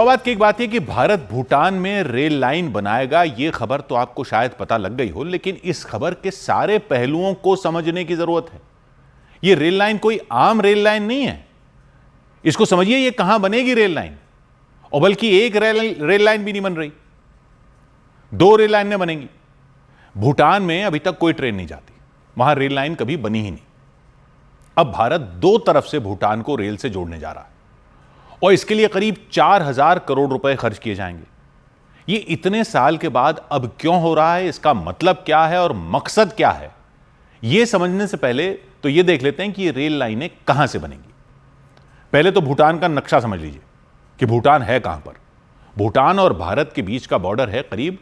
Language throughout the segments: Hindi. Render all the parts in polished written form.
और बात की एक बात है कि भारत भूटान में रेल लाइन बनाएगा, यह खबर तो आपको शायद पता लग गई हो, लेकिन इस खबर के सारे पहलुओं को समझने की जरूरत है। यह रेल लाइन कोई आम रेल लाइन नहीं है। इसको समझिए, यह कहां बनेगी रेल लाइन, और बल्कि एक रेल लाइन भी नहीं बन रही, 2 रेल लाइनें बनेंगी। भूटान में अभी तक कोई ट्रेन नहीं जाती, वहां रेल लाइन कभी बनी ही नहीं। अब भारत 2 तरफ से भूटान को रेल से जोड़ने जा रहा है और इसके लिए करीब 4000 करोड़ रुपए खर्च किए जाएंगे। ये इतने साल के बाद अब क्यों हो रहा है, इसका मतलब क्या है और मकसद क्या है, यह समझने से पहले तो यह देख लेते हैं कि ये रेल लाइनें कहां से बनेंगी। पहले तो भूटान का नक्शा समझ लीजिए कि भूटान है कहां पर। भूटान और भारत के बीच का बॉर्डर है करीब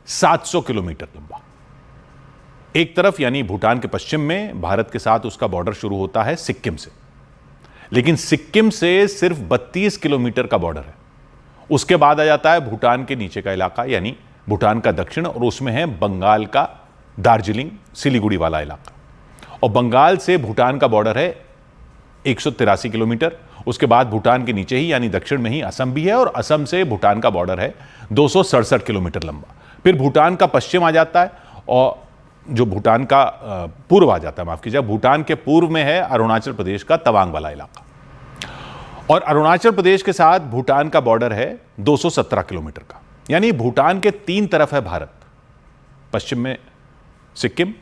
700 किलोमीटर लंबा। एक तरफ यानी भूटान के पश्चिम में भारत के साथ उसका बॉर्डर शुरू होता है सिक्किम से, लेकिन सिक्किम से सिर्फ 32 किलोमीटर का बॉर्डर है। उसके बाद आ जाता है भूटान के नीचे का इलाका यानी भूटान का दक्षिण, और उसमें है बंगाल का दार्जिलिंग सिलीगुड़ी वाला इलाका। और बंगाल से भूटान का बॉर्डर है 183 किलोमीटर। उसके बाद भूटान के नीचे ही यानी दक्षिण में ही असम भी है, और असम से भूटान का बॉर्डर है 267 किलोमीटर लंबा। फिर भूटान का पश्चिम आ जाता है, और जो भूटान का पूर्व आ जाता है, माफ कीजिए, भूटान के पूर्व में है अरुणाचल प्रदेश का तवांग वाला इलाका, और अरुणाचल प्रदेश के साथ भूटान का बॉर्डर है 217 किलोमीटर का। यानी भूटान के 3 तरफ है भारत, पश्चिम में सिक्किम,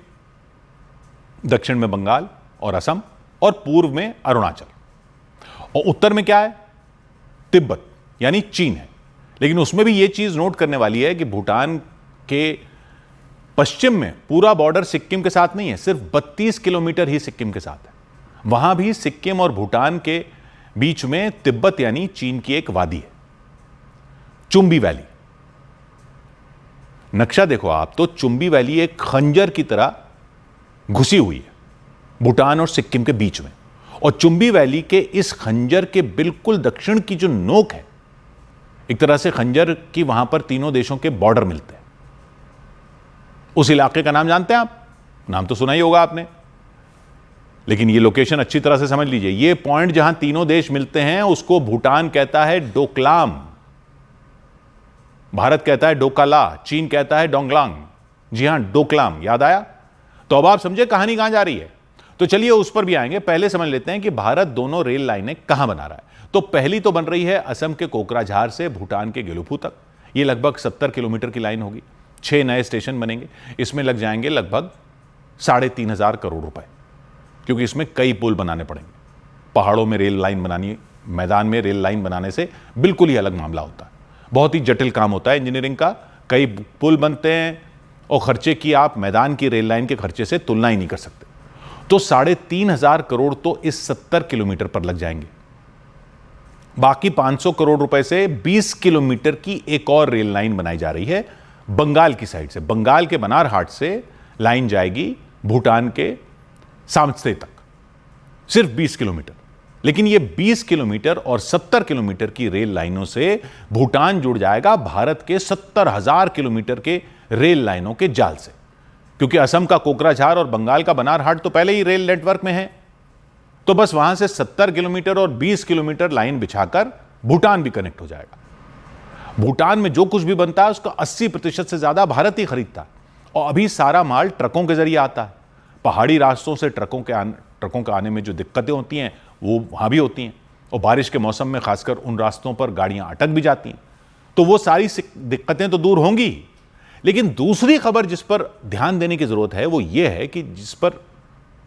दक्षिण में बंगाल और असम, और पूर्व में अरुणाचल, और उत्तर में क्या है, तिब्बत यानी चीन है। लेकिन उसमें भी यह चीज नोट करने वाली है कि भूटान के पश्चिम में पूरा बॉर्डर सिक्किम के साथ नहीं है, सिर्फ 32 किलोमीटर ही सिक्किम के साथ है। वहां भी सिक्किम और भूटान के बीच में तिब्बत यानी चीन की एक वादी है, चुंबी वैली। नक्शा देखो आप तो चुंबी वैली एक खंजर की तरह घुसी हुई है भूटान और सिक्किम के बीच में, और चुंबी वैली के इस खंजर के बिल्कुल दक्षिण की जो नोक है, एक तरह से खंजर की वहां पर तीनों देशों के बॉर्डर मिलते हैं। उस इलाके का नाम जानते हैं आप? नाम तो सुना ही होगा आपने, लेकिन ये लोकेशन अच्छी तरह से समझ लीजिए। ये पॉइंट जहां तीनों देश मिलते हैं उसको भूटान कहता है डोकलाम, भारत कहता है डोकाला, चीन कहता है डोंगलांग। जी हां, डोकलाम, याद आया? तो अब आप समझे कहानी कहां जा रही है। तो चलिए उस पर भी आएंगे, पहले समझ लेते हैं कि भारत दोनों रेल लाइनें कहां बना रहा है। तो पहली तो बन रही है असम के कोकराझार से भूटान के गेलुफू तक। यह लगभग 70 किलोमीटर की लाइन होगी। 6 नए स्टेशन बनेंगे, इसमें लग जाएंगे लगभग 3500 करोड़ रुपए, क्योंकि इसमें कई पुल बनाने पड़ेंगे। पहाड़ों में रेल लाइन बनानी, मैदान में रेल लाइन बनाने से बिल्कुल ही अलग मामला होता है। बहुत ही जटिल काम होता है इंजीनियरिंग का। कई पुल बनते हैं और खर्चे की आप मैदान की रेल लाइन के खर्चे से तुलना ही नहीं कर सकते। तो 3500 करोड़ तो इस 70 किलोमीटर पर लग जाएंगे। बाकी 500 करोड़ रुपए से 20 किलोमीटर की एक और रेल लाइन बनाई जा रही है बंगाल की साइड से। बंगाल के बनारहाट से लाइन जाएगी भूटान के सामसे तक, सिर्फ 20 किलोमीटर। लेकिन ये 20 किलोमीटर और 70 किलोमीटर की रेल लाइनों से भूटान जुड़ जाएगा भारत के 70,000 किलोमीटर के रेल लाइनों के जाल से, क्योंकि असम का कोकराझार और बंगाल का बनारहाट तो पहले ही रेल नेटवर्क में है। तो बस वहां से 70 किलोमीटर और 20 किलोमीटर लाइन बिछाकर भूटान भी कनेक्ट हो जाएगा। भूटान में जो कुछ भी बनता है उसका 80% से ज्यादा भारत ही खरीदता है, और अभी सारा माल ट्रकों के जरिए आता है। पहाड़ी रास्तों से ट्रकों के आने में जो दिक्कतें होती हैं वो वहां भी होती हैं, और बारिश के मौसम में खासकर उन रास्तों पर गाड़ियां अटक भी जाती हैं। तो वो सारी दिक्कतें तो दूर होंगी। लेकिन दूसरी खबर जिस पर ध्यान देने की जरूरत है वो ये है कि जिस पर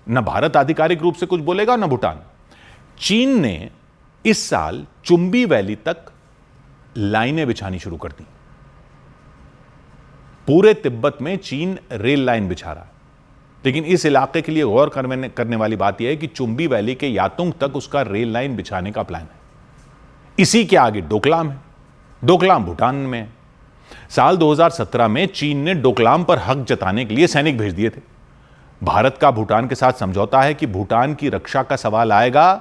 न भारत आधिकारिक रूप से कुछ बोलेगा न भूटान। चीन ने इस साल चुंबी वैली तक लाइनें बिछानी शुरू कर दी। पूरे तिब्बत में चीन रेल लाइन बिछा रहा है। लेकिन इस इलाके के लिए गौर करने वाली बात यह है कि चुंबी वैली के यातुंग तक उसका रेल लाइन बिछाने का प्लान है। इसी के आगे डोकलाम है। डोकलाम भूटान में है। साल 2017 में चीन ने डोकलाम पर हक जताने के लिए सैनिक भेज दिए थे। भारत का भूटान के साथ समझौता है कि भूटान की रक्षा का सवाल आएगा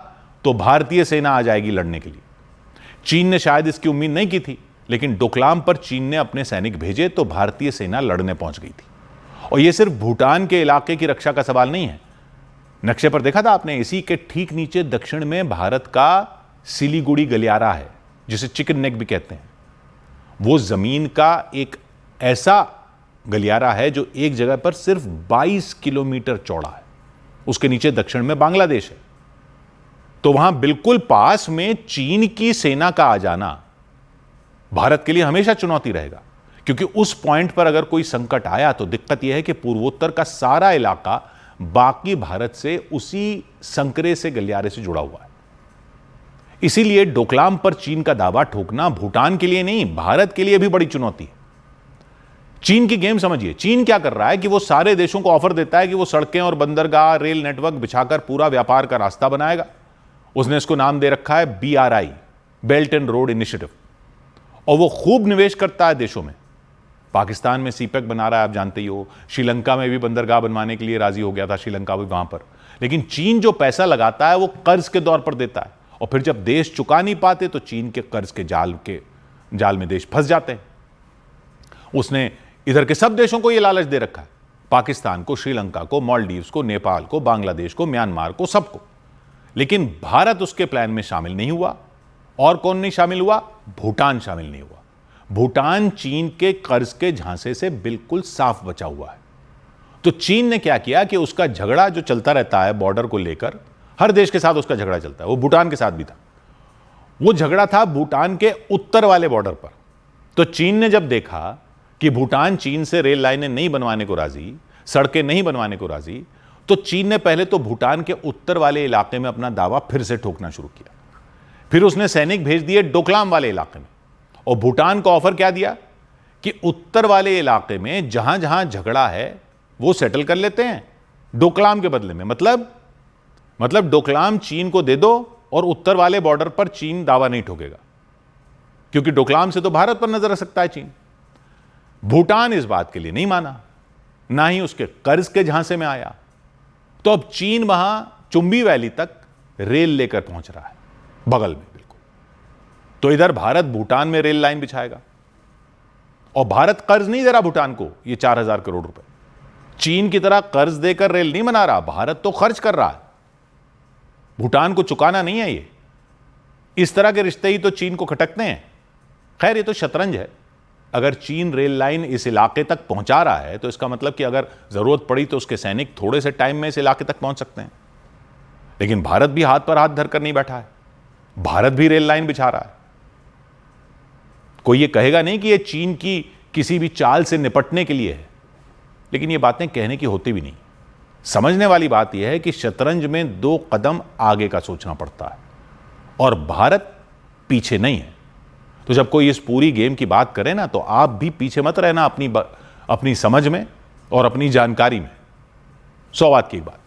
तो भारतीय सेना आ जाएगी लड़ने के लिए। चीन ने शायद इसकी उम्मीद नहीं की थी, लेकिन डोकलाम पर चीन ने अपने सैनिक भेजे तो भारतीय सेना लड़ने पहुंच गई थी। और यह सिर्फ भूटान के इलाके की रक्षा का सवाल नहीं है। नक्शे पर देखा था आपने, इसी के ठीक नीचे दक्षिण में भारत का सिलीगुड़ी गलियारा है, जिसे चिकन नेक भी कहते हैं, वो जमीन का एक ऐसा गलियारा है जो एक जगह पर सिर्फ 22 किलोमीटर चौड़ा है। उसके नीचे दक्षिण में बांग्लादेश है। तो वहां बिल्कुल पास में चीन की सेना का आ जाना भारत के लिए हमेशा चुनौती रहेगा, क्योंकि उस पॉइंट पर अगर कोई संकट आया तो दिक्कत यह है कि पूर्वोत्तर का सारा इलाका बाकी भारत से उसी संकरे से गलियारे से जुड़ा हुआ है। इसीलिए डोकलाम पर चीन का दावा ठोकना भूटान के लिए नहीं, भारत के लिए भी बड़ी चुनौती है। चीन की गेम समझिए। चीन क्या कर रहा है कि वो सारे देशों को ऑफर देता है कि वो सड़कें और बंदरगाह, रेल नेटवर्क बिछाकर पूरा व्यापार का रास्ता बनाएगा। उसने इसको नाम दे रखा है BRI, belt and road initiative, और वो खूब निवेश करता है देशों में। पाकिस्तान में सीपेक बना रहा है, आप जानते ही हो। श्रीलंका में भी बंदरगाह बनवाने के लिए राजी हो गया था, श्रीलंका भी वहां पर। लेकिन चीन जो पैसा लगाता है वो कर्ज के दौर पर देता है, और फिर जब देश चुका नहीं पाते तो चीन के कर्ज के जाल में देश फंस जाते हैं। उसने इधर के सब देशों को यह लालच दे रखा है, पाकिस्तान को, श्रीलंका को, मालदीव्स को, नेपाल को, बांग्लादेश को, म्यांमार को, सबको। लेकिन भारत उसके प्लान में शामिल नहीं हुआ। और कौन नहीं शामिल हुआ? भूटान शामिल नहीं हुआ। भूटान चीन के कर्ज के झांसे से बिल्कुल साफ बचा हुआ है। तो चीन ने क्या किया कि उसका झगड़ा जो चलता रहता है बॉर्डर को लेकर, हर देश के साथ उसका झगड़ा चलता है, वो भूटान के साथ भी था। वो झगड़ा था भूटान के उत्तर वाले बॉर्डर पर। तो चीन ने जब देखा कि भूटान चीन से रेल लाइनें नहीं बनवाने को राजी, सड़कें नहीं बनवाने को राजी, तो चीन ने पहले तो भूटान के उत्तर वाले इलाके में अपना दावा फिर से ठोकना शुरू किया। फिर उसने सैनिक भेज दिए डोकलाम वाले इलाके में, और भूटान को ऑफर क्या दिया कि उत्तर वाले इलाके में जहां जहां झगड़ा है वो सेटल कर लेते हैं डोकलाम के बदले में। मतलब डोकलाम चीन को दे दो और उत्तर वाले बॉर्डर पर चीन दावा नहीं ठोकेगा, क्योंकि डोकलाम से तो भारत पर नजर रख सकता है चीन। भूटान इस बात के लिए नहीं माना, ना ही उसके कर्ज के झांसे में आया। तो अब चीन वहां चुंबी वैली तक रेल लेकर पहुंच रहा है, बगल में बिल्कुल। तो इधर भारत भूटान में रेल लाइन बिछाएगा, और भारत कर्ज नहीं दे रहा भूटान को ये 4000 करोड़ रुपए। चीन की तरह कर्ज देकर रेल नहीं बना रहा, भारत तो खर्च कर रहा है, भूटान को चुकाना नहीं है। ये इस तरह के रिश्ते ही तो चीन को खटकते हैं। खैर, ये तो शतरंज है। अगर चीन रेल लाइन इस इलाके तक पहुंचा रहा है तो इसका मतलब कि अगर जरूरत पड़ी तो उसके सैनिक थोड़े से टाइम में इस इलाके तक पहुंच सकते हैं। लेकिन भारत भी हाथ पर हाथ धरकर नहीं बैठा है, भारत भी रेल लाइन बिछा रहा है। कोई ये कहेगा नहीं कि ये चीन की किसी भी चाल से निपटने के लिए है, लेकिन ये बातें कहने की होती भी नहीं। समझने वाली बात यह है कि शतरंज में 2 कदम आगे का सोचना पड़ता है, और भारत पीछे नहीं है। तो जब कोई इस पूरी गेम की बात करे ना, तो आप भी पीछे मत रहना अपनी समझ में और अपनी जानकारी में। 100 बात की एक बात।